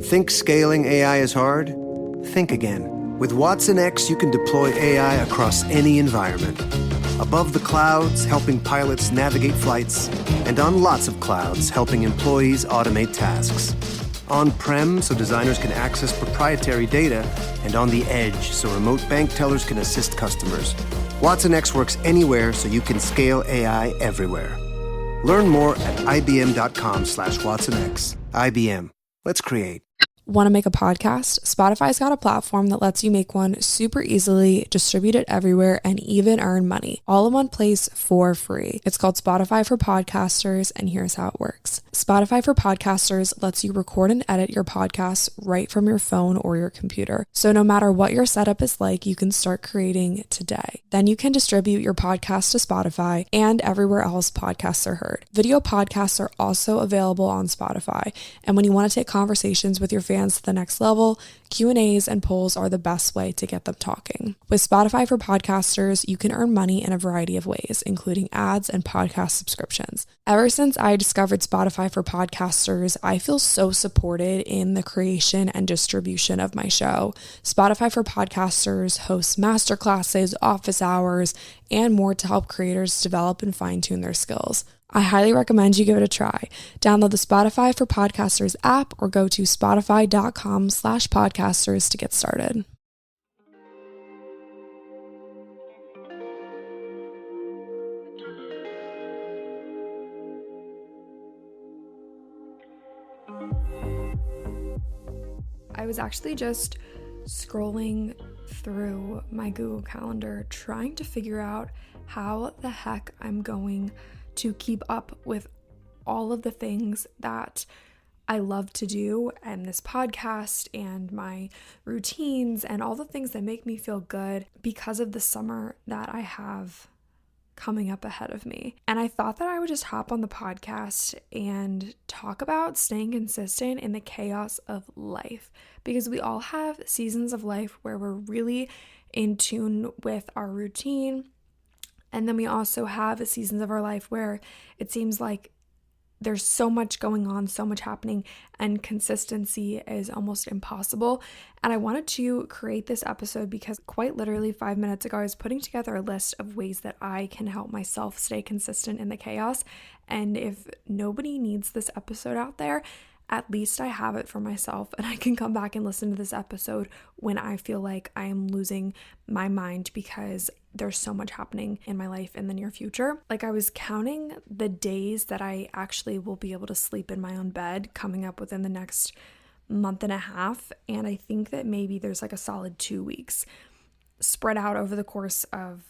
Think scaling AI is hard? Think again. With Watson X, you can deploy AI across any environment. Above the clouds, helping pilots navigate flights, and on lots of clouds, helping employees automate tasks. On-prem, so designers can access proprietary data, and on the edge, so remote bank tellers can assist customers. Watson X works anywhere, so you can scale AI everywhere. Learn more at ibm.com/WatsonX. IBM. Let's create. Want to make a podcast? Spotify's got a platform that lets you make one super easily, distribute it everywhere, and even earn money, all in one place for free. It's called Spotify for Podcasters, and here's how it works. Spotify for Podcasters lets you record and edit your podcasts right from your phone or your computer. So no matter what your setup is like, you can start creating today. Then you can distribute your podcast to Spotify and everywhere else podcasts are heard. Video podcasts are also available on Spotify, and when you want to take conversations with your fans to the next level, Q&As and polls are the best way to get them talking. With Spotify for Podcasters, you can earn money in a variety of ways, including ads and podcast subscriptions. Ever since I discovered Spotify for Podcasters, I feel so supported in the creation and distribution of my show. Spotify for Podcasters hosts masterclasses, office hours, and more to help creators develop and fine-tune their skills. I highly recommend you give it a try. Download the Spotify for Podcasters app or go to spotify.com/podcasters to get started. I was actually just scrolling through my Google Calendar trying to figure out how the heck I'm going to keep up with all of the things that I love to do, and this podcast and my routines and all the things that make me feel good because of the summer that I have coming up ahead of me. And I thought that I would just hop on the podcast and talk about staying consistent in the chaos of life, because we all have seasons of life where we're really in tune with our routine. And then we also have seasons of our life where it seems like there's so much going on, so much happening, and consistency is almost impossible. And I wanted to create this episode because quite literally 5 minutes ago, I was putting together a list of ways that I can help myself stay consistent in the chaos. And if nobody needs this episode out there, at least I have it for myself, and I can come back and listen to this episode when I feel like I am losing my mind because there's so much happening in my life in the near future. Like, I was counting the days that I actually will be able to sleep in my own bed coming up within the next month and a half, and I think that maybe there's like a solid 2 weeks spread out over the course of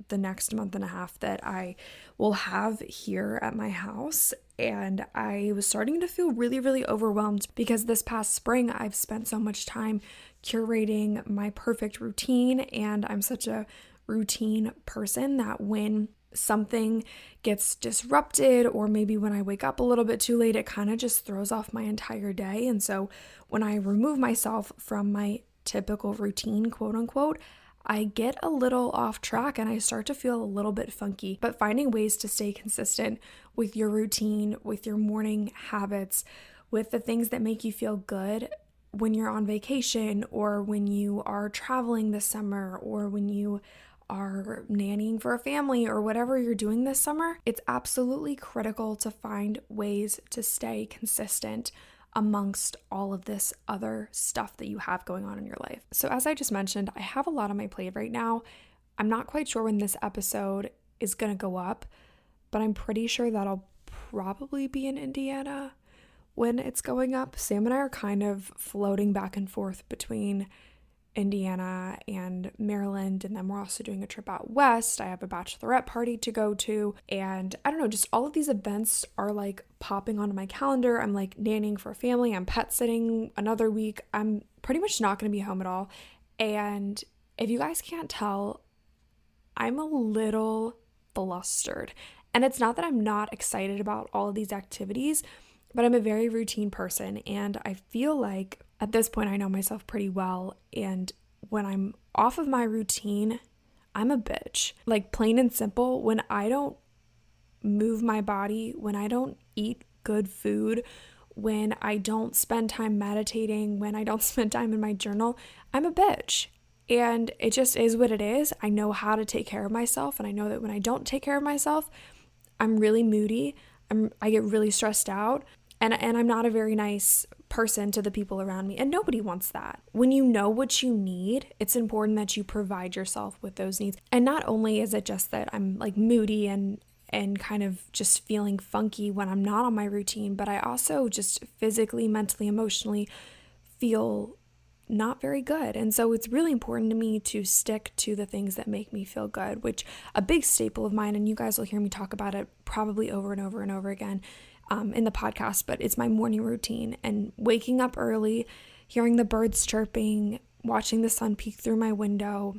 the next month and a half that I will have here at my house. And I was starting to feel really, really overwhelmed because this past spring I've spent so much time curating my perfect routine, and I'm such a routine person that when something gets disrupted, or maybe when I wake up a little bit too late, it kind of just throws off my entire day. And so when I remove myself from my typical routine, quote unquote, I get a little off track and I start to feel a little bit funky. But finding ways to stay consistent with your routine, with your morning habits, with the things that make you feel good when you're on vacation, or when you are traveling this summer, or when you are nannying for a family, or whatever you're doing this summer, it's absolutely critical to find ways to stay consistent amongst all of this other stuff that you have going on in your life. So as I just mentioned, I have a lot on my plate right now. I'm not quite sure when this episode is going to go up, but I'm pretty sure that I'll probably be in Indiana when it's going up. Sam and I are kind of floating back and forth between Indiana and Maryland, and then we're also doing a trip out west. I have a bachelorette party to go to, and I don't know, just all of these events are like popping onto my calendar. I'm like nannying for a family, I'm pet sitting another week. I'm pretty much not going to be home at all. And if you guys can't tell, I'm a little flustered. And it's not that I'm not excited about all of these activities, but I'm a very routine person, and I feel like at this point I know myself pretty well, and when I'm off of my routine, I'm a bitch. Like, plain and simple, when I don't move my body, when I don't eat good food, when I don't spend time meditating, when I don't spend time in my journal, I'm a bitch. And it just is what it is. I know how to take care of myself. And I know that when I don't take care of myself, I'm really moody. I get really stressed out. And I'm not a very nice person to the people around me. And nobody wants that. When you know what you need, it's important that you provide yourself with those needs. And not only is it just that I'm like moody and kind of just feeling funky when I'm not on my routine, but I also just physically, mentally, emotionally feel not very good. And so it's really important to me to stick to the things that make me feel good, which a big staple of mine, and you guys will hear me talk about it probably over and over and over again in the podcast, but it's my morning routine. And waking up early, hearing the birds chirping, watching the sun peek through my window,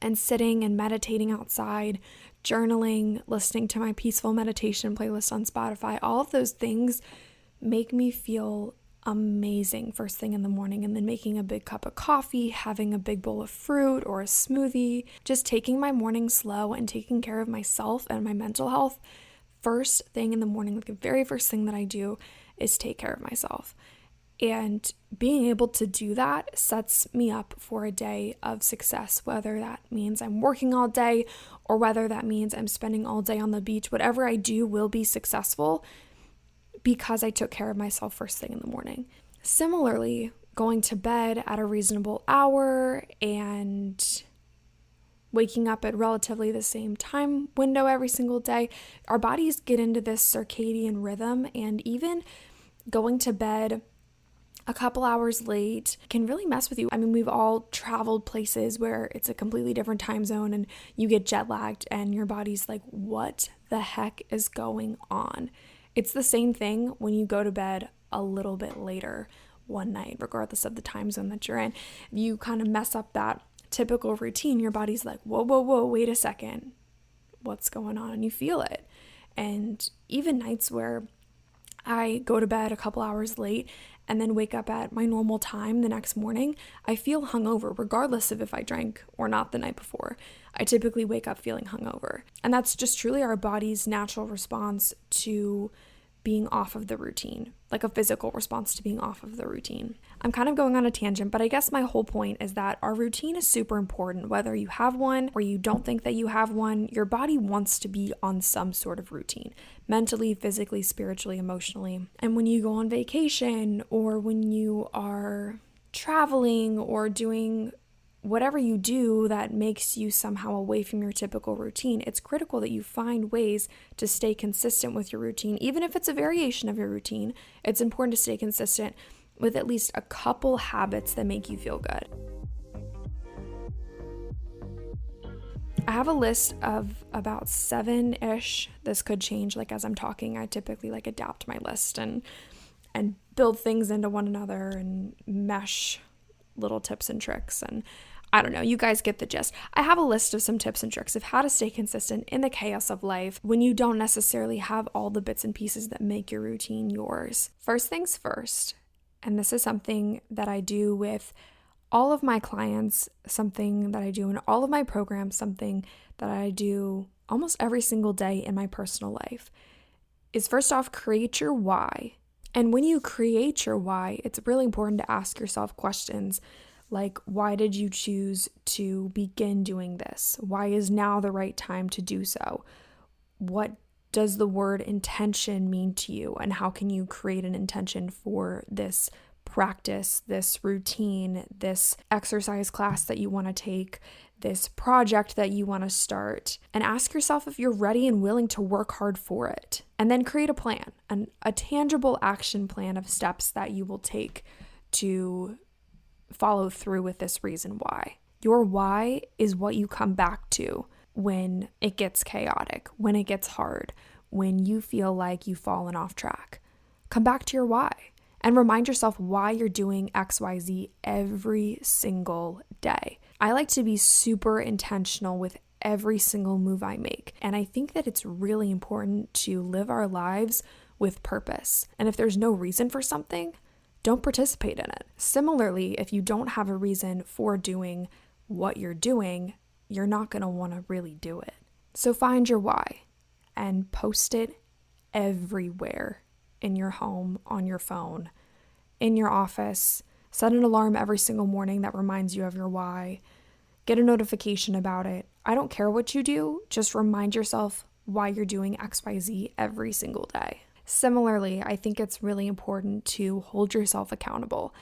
and sitting and meditating outside, journaling, listening to my peaceful meditation playlist on Spotify, all of those things make me feel amazing first thing in the morning. And then making a big cup of coffee, having a big bowl of fruit or a smoothie, just taking my morning slow and taking care of myself and my mental health first thing in the morning. Like the very first thing that I do is take care of myself. And being able to do that sets me up for a day of success, whether that means I'm working all day or whether that means I'm spending all day on the beach. Whatever I do will be successful because I took care of myself first thing in the morning. Similarly, going to bed at a reasonable hour and waking up at relatively the same time window every single day, our bodies get into this circadian rhythm, and even going to bed a couple hours late can really mess with you. I mean, we've all traveled places where it's a completely different time zone and you get jet lagged and your body's like, what the heck is going on? It's the same thing when you go to bed a little bit later one night, regardless of the time zone that you're in. You kind of mess up that typical routine. Your body's like, whoa, wait a second. What's going on? And you feel it. And even nights where I go to bed a couple hours late and then wake up at my normal time the next morning, I feel hungover, regardless of if I drank or not the night before. I typically wake up feeling hungover. And that's just truly our body's natural response to being off of the routine, like a physical response to being off of the routine. I'm kind of going on a tangent, but I guess my whole point is that our routine is super important. Whether you have one or you don't think that you have one, your body wants to be on some sort of routine, mentally, physically, spiritually, emotionally. And when you go on vacation or when you are traveling or doing whatever you do that makes you somehow away from your typical routine, it's critical that you find ways to stay consistent with your routine. Even if it's a variation of your routine, it's important to stay consistent with at least a couple habits that make you feel good. I have a list of about 7-ish. This could change like as I'm talking. I typically like adapt my list and build things into one another and mesh little tips and tricks, and I don't know, you guys get the gist. I have a list of some tips and tricks of how to stay consistent in the chaos of life when you don't necessarily have all the bits and pieces that make your routine yours. First things first, and this is something that I do with all of my clients, something that I do in all of my programs, something that I do almost every single day in my personal life, is first off, create your why. And when you create your why, it's really important to ask yourself questions like, why did you choose to begin doing this? Why is now the right time to do so? What does the word intention mean to you? And how can you create an intention for this practice, this routine, this exercise class that you want to take, this project that you want to start? And ask yourself if you're ready and willing to work hard for it. And then create a plan, a tangible action plan of steps that you will take to follow through with this reason why. Your why is what you come back to when it gets chaotic, when it gets hard, when you feel like you've fallen off track. Come back to your why and remind yourself why you're doing XYZ every single day. I like to be super intentional with every single move I make. And I think that it's really important to live our lives with purpose. And if there's no reason for something, don't participate in it. Similarly, if you don't have a reason for doing what you're doing, you're not going to want to really do it. So find your why and post it everywhere in your home, on your phone, in your office. Set an alarm every single morning that reminds you of your why. Get a notification about it. I don't care what you do, just remind yourself why you're doing XYZ every single day. Similarly, I think it's really important to hold yourself accountable.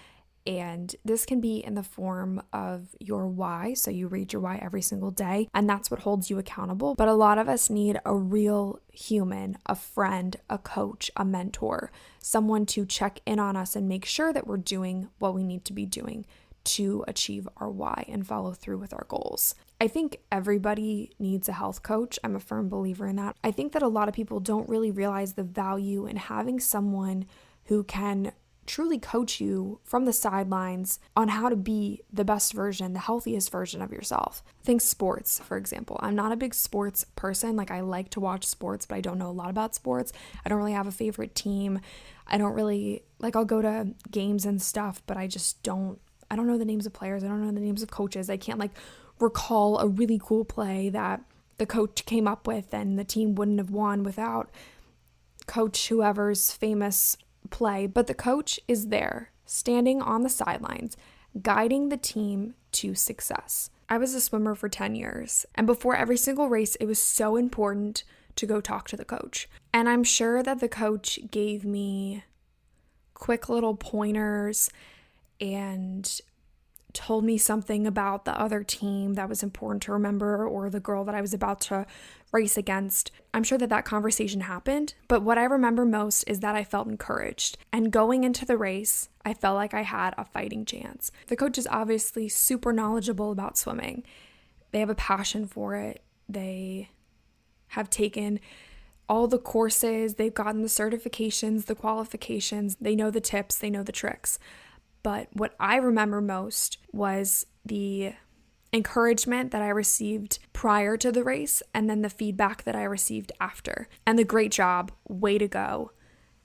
And this can be in the form of your why. So you read your why every single day, and that's what holds you accountable. But a lot of us need a real human, a friend, a coach, a mentor, someone to check in on us and make sure that we're doing what we need to be doing to achieve our why and follow through with our goals. I think everybody needs a health coach. I'm a firm believer in that. I think that a lot of people don't really realize the value in having someone who can truly coach you from the sidelines on how to be the best version, the healthiest version of yourself. Think sports, for example. I'm not a big sports person. Like, I like to watch sports, but I don't know a lot about sports. I don't really have a favorite team. I don't really, I'll go to games and stuff, but I don't know the names of players. I don't know the names of coaches. I can't recall a really cool play that the coach came up with and the team wouldn't have won without coach whoever's famous play. But the coach is there, standing on the sidelines, guiding the team to success. I was a swimmer for 10 years, and before every single race, it was so important to go talk to the coach. And I'm sure that the coach gave me quick little pointers and told me something about the other team that was important to remember, or the girl that I was about to race against. I'm sure that conversation happened, but what I remember most is that I felt encouraged. And going into the race, I felt like I had a fighting chance. The coach is obviously super knowledgeable about swimming. They have a passion for it. They have taken all the courses, they've gotten the certifications, the qualifications, they know the tips, they know the tricks. But what I remember most was the encouragement that I received prior to the race, and then the feedback that I received after. And the great job, way to go.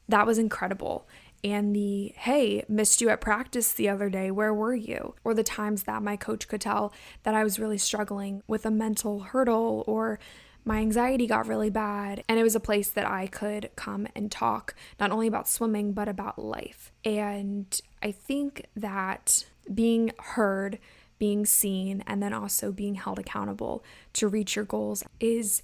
That was incredible. And the, hey, missed you at practice the other day, where were you? Or the times that my coach could tell that I was really struggling with a mental hurdle, or my anxiety got really bad, and it was a place that I could come and talk not only about swimming, but about life. And I think that being heard, being seen, and then also being held accountable to reach your goals is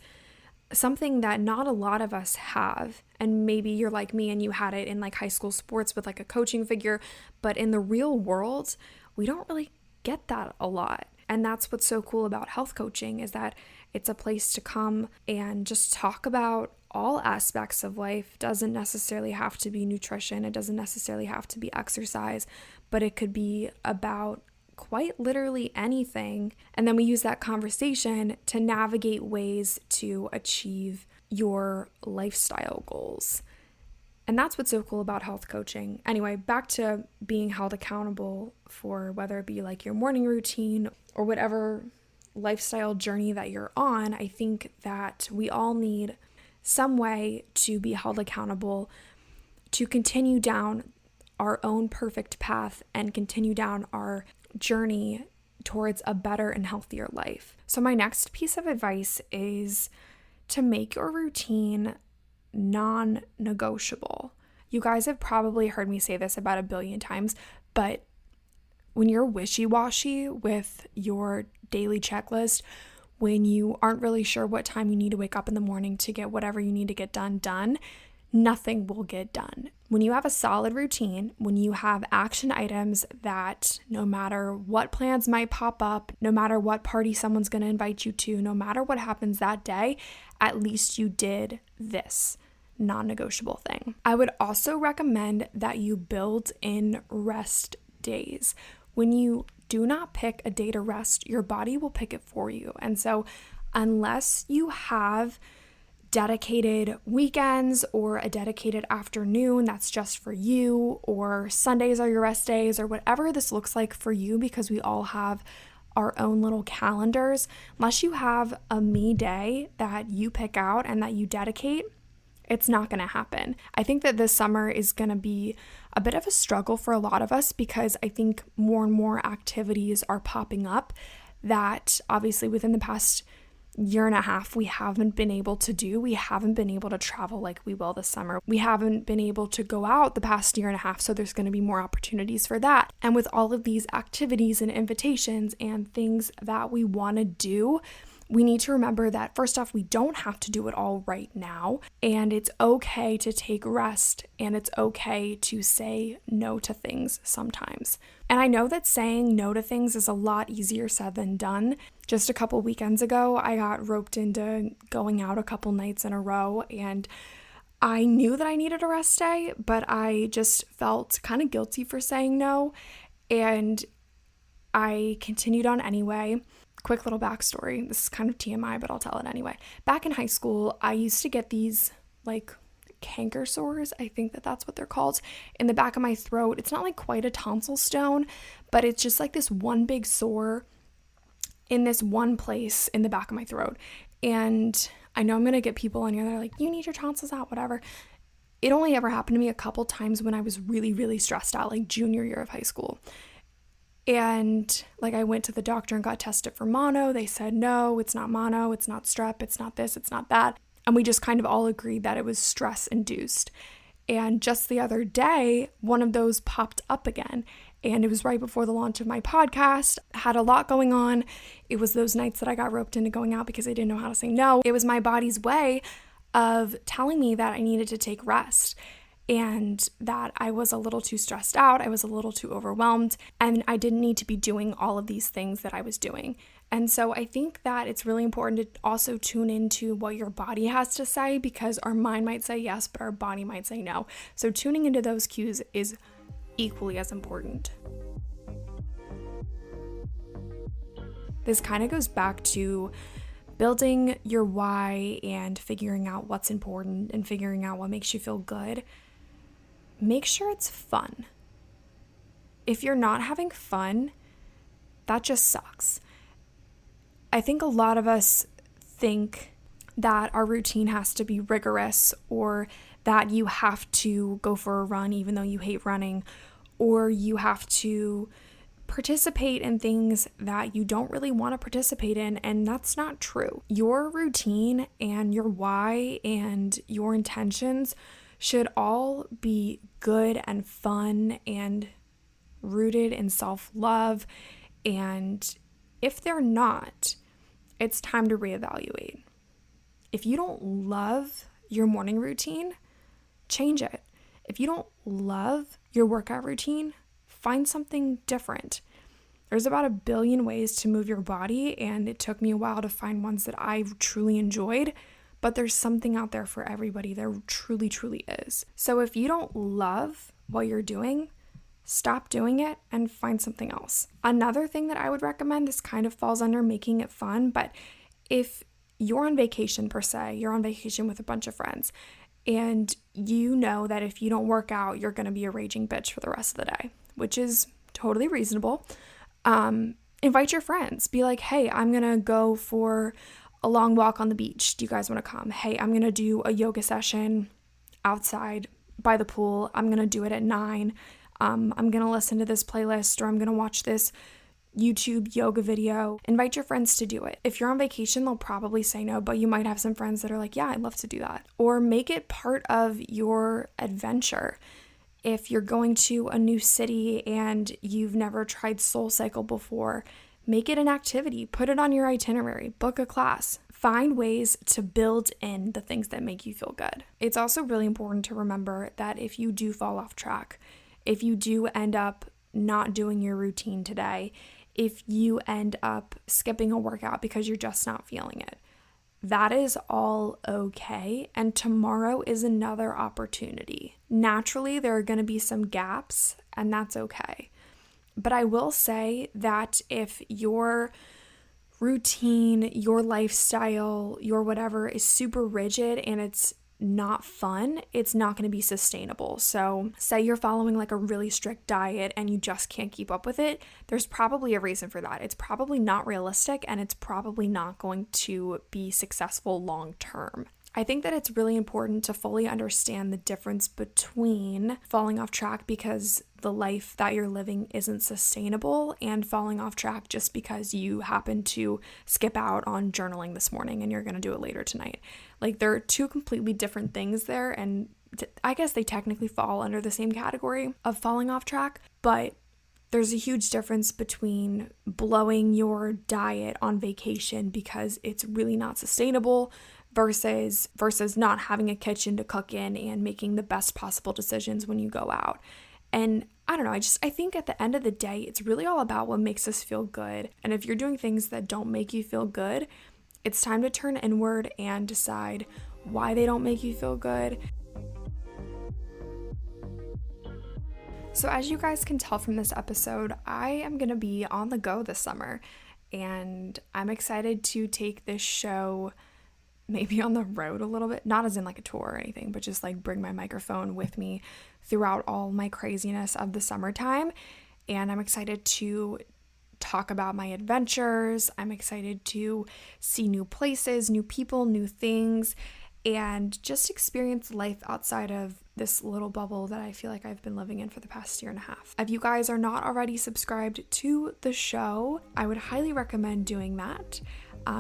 something that not a lot of us have. And maybe you're like me and you had it in high school sports with a coaching figure, but in the real world, we don't really get that a lot. And that's what's so cool about health coaching, is that it's a place to come and just talk about all aspects of life. It doesn't necessarily have to be nutrition. It doesn't necessarily have to be exercise, but it could be about quite literally anything. And then we use that conversation to navigate ways to achieve your lifestyle goals. And that's what's so cool about health coaching. Anyway, back to being held accountable for whether it be your morning routine or whatever lifestyle journey that you're on. I think that we all need some way to be held accountable to continue down our own perfect path and continue down our journey towards a better and healthier life. So my next piece of advice is to make your routine non-negotiable. You guys have probably heard me say this about 1 billion times, but when you're wishy-washy with your daily checklist, when you aren't really sure what time you need to wake up in the morning to get whatever you need to get done, nothing will get done. When you have a solid routine, when you have action items that no matter what plans might pop up, no matter what party someone's going to invite you to, no matter what happens that day, at least you did this non-negotiable thing. I would also recommend that you build in rest days. When you do not pick a day to rest, your body will pick it for you. And so unless you have dedicated weekends or a dedicated afternoon that's just for you, or Sundays are your rest days, or whatever this looks like for you, because we all have our own little calendars, unless you have a me day that you pick out and that you dedicate, it's not going to happen. I think that this summer is going to be a bit of a struggle for a lot of us, because I think more and more activities are popping up that obviously within the past year and a half we haven't been able to do. We haven't been able to travel like we will this summer. We haven't been able to go out the past year and a half, so there's going to be more opportunities for that. And with all of these activities and invitations and things that we want to do, we need to remember that first off, we don't have to do it all right now, and it's okay to take rest, and it's okay to say no to things sometimes. And I know that saying no to things is a lot easier said than done. Just a couple weekends ago, I got roped into going out a couple nights in a row, and I knew that I needed a rest day, but I just felt kind of guilty for saying no, and I continued on anyway. Quick little backstory. This is kind of TMI, but I'll tell it anyway. Back in high school, I used to get these like canker sores, I think that's what they're called, in the back of my throat. It's not like quite a tonsil stone, but it's just like this one big sore in this one place in the back of my throat. And I know I'm going to get people in here that are like, you need your tonsils out, whatever. It only ever happened to me a couple times when I was really, really stressed out, like junior year of high school. And like I went to the doctor and got tested for mono. They said, no, it's not mono, it's not strep, it's not this, it's not that. And we just kind of all agreed that it was stress induced. And just the other day, one of those popped up again. And it was right before the launch of my podcast. I had a lot going on. It was those nights that I got roped into going out because I didn't know how to say no. It was my body's way of telling me that I needed to take rest, and that I was a little too stressed out, I was a little too overwhelmed, and I didn't need to be doing all of these things that I was doing. And so I think that it's really important to also tune into what your body has to say, because our mind might say yes, but our body might say no. So tuning into those cues is equally as important. This kind of goes back to building your why and figuring out what's important and figuring out what makes you feel good. Make sure it's fun. If you're not having fun, that just sucks. I think a lot of us think that our routine has to be rigorous, or that you have to go for a run even though you hate running, or you have to participate in things that you don't really want to participate in, and that's not true. Your routine and your why and your intentions should all be good and fun and rooted in self-love. And if they're not, it's time to reevaluate. If you don't love your morning routine, change it. If you don't love your workout routine, find something different. There's about 1 billion ways to move your body, and it took me a while to find ones that I truly enjoyed. But there's something out there for everybody. There truly, truly is. So if you don't love what you're doing, stop doing it and find something else. Another thing that I would recommend, this kind of falls under making it fun, but if you're on vacation per se, you're on vacation with a bunch of friends, and you know that if you don't work out, you're going to be a raging bitch for the rest of the day, which is totally reasonable. Invite your friends. Be like, hey, I'm going to go for a long walk on the beach. Do you guys want to come? Hey, I'm going to do a yoga session outside by the pool. I'm going to do it at 9. I'm going to listen to this playlist, or I'm going to watch this YouTube yoga video. Invite your friends to do it. If you're on vacation, they'll probably say no, but you might have some friends that are like, yeah, I'd love to do that. Or make it part of your adventure. If you're going to a new city and you've never tried SoulCycle before, make it an activity, put it on your itinerary, book a class, find ways to build in the things that make you feel good. It's also really important to remember that if you do fall off track, if you do end up not doing your routine today, if you end up skipping a workout because you're just not feeling it, that is all okay, and tomorrow is another opportunity. Naturally, there are going to be some gaps, and that's okay. But I will say that if your routine, your lifestyle, your whatever is super rigid and it's not fun, it's not going to be sustainable. So say you're following like a really strict diet and you just can't keep up with it, there's probably a reason for that. It's probably not realistic, and it's probably not going to be successful long term. I think that it's really important to fully understand the difference between falling off track because the life that you're living isn't sustainable and falling off track just because you happen to skip out on journaling this morning and you're going to do it later tonight. Like, there are two completely different things there, and I guess they technically fall under the same category of falling off track, but there's a huge difference between blowing your diet on vacation because it's really not sustainable versus not having a kitchen to cook in and making the best possible decisions when you go out. And I don't know, I think at the end of the day, it's really all about what makes us feel good. And if you're doing things that don't make you feel good, it's time to turn inward and decide why they don't make you feel good. So as you guys can tell from this episode, I am going to be on the go this summer, and I'm excited to take this show maybe on the road a little bit, not as in like a tour or anything, but just like bring my microphone with me throughout all my craziness of the summertime. And I'm excited to talk about my adventures. I'm excited to see new places, new people, new things, and just experience life outside of this little bubble that I feel like I've been living in for the past year and a half. If you guys are not already subscribed to the show, I would highly recommend doing that.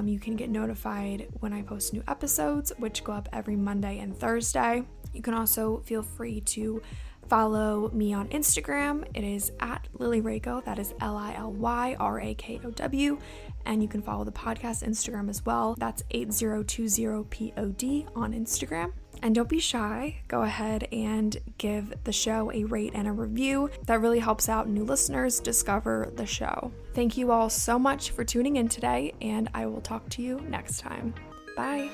You can get notified when I post new episodes, which go up every Monday and Thursday. You can also feel free to follow me on Instagram. It is at Lily Rakow. That is LILYRAKOW. And you can follow the podcast Instagram as well. That's 8020pod on Instagram. And don't be shy. Go ahead and give the show a rate and a review. That really helps out new listeners discover the show. Thank you all so much for tuning in today, and I will talk to you next time. Bye.